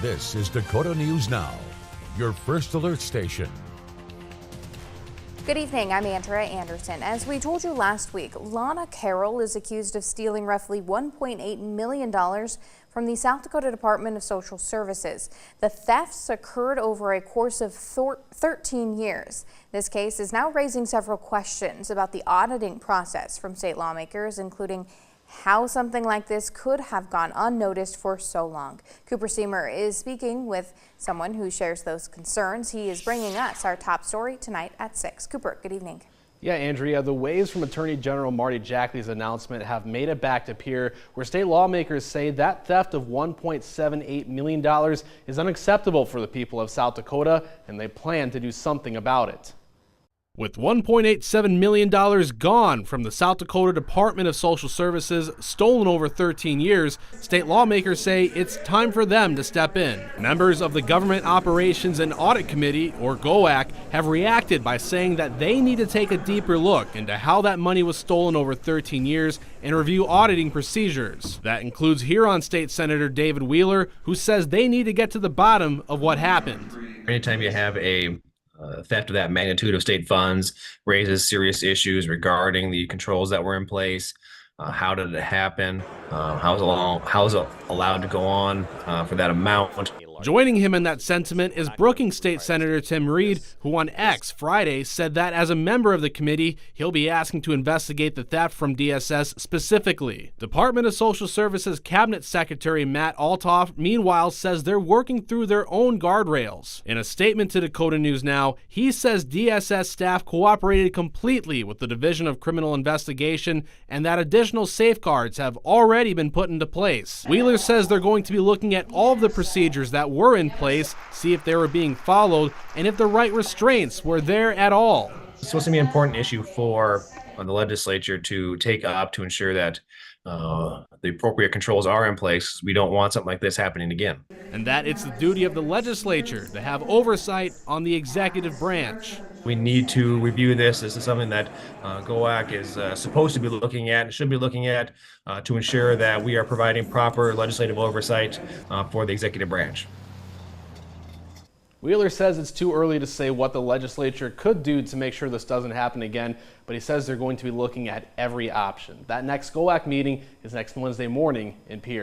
This is Dakota News Now, your first alert station. Good evening, I'm Andrea Anderson. As we told you last week, Lana Carroll is accused of stealing roughly $1.8 million from the South Dakota Department of Social Services. The thefts occurred over a course of 13 years. This case is now raising several questions about the auditing process from state lawmakers, including how something like this could have gone unnoticed for so long. Cooper Steamer is speaking with someone who shares those concerns. He is bringing us our top story tonight at 6. Cooper, good evening. Yeah, Andrea, the waves from Attorney General Marty Jackley's announcement have made it back to Pier, where state lawmakers say that theft of $1.78 million is unacceptable for the people of South Dakota, and they plan to do something about it. With $1.87 million gone from the South Dakota Department of Social Services, stolen over 13 years, state lawmakers say it's time for them to step in. Members of the Government Operations and Audit Committee, or GOAC, have reacted by saying that they need to take a deeper look into how that money was stolen over 13 years and review auditing procedures. That includes Huron State Senator David Wheeler, who says they need to get to the bottom of what happened. Anytime you have a theft of that magnitude of state funds raises serious issues regarding the controls that were in place. How did it happen? How is it allowed to go on for that amount? Joining him in that sentiment is Brookings State Senator Tim Reed, who on X Friday said that as a member of the committee, he'll be asking to investigate the theft from DSS specifically. Department of Social Services Cabinet Secretary Matt Altoff, meanwhile, says they're working through their own guardrails. In a statement to Dakota News Now, he says DSS staff cooperated completely with the Division of Criminal Investigation and that additional safeguards have already been put into place. Wheeler says they're going to be looking at all of the procedures that were in place, see if they were being followed, and if the right restraints were there at all. It's supposed to be an important issue for the legislature to take up to ensure that the appropriate controls are in place. We don't want something like this happening again. And that it's the duty of the legislature to have oversight on the executive branch. We need to review this. This is something that GOAC is supposed to be looking at and should be looking at to ensure that we are providing proper legislative oversight for the executive branch. Wheeler says it's too early to say what the legislature could do to make sure this doesn't happen again, but he says they're going to be looking at every option. That next GOAC meeting is next Wednesday morning in Pierre.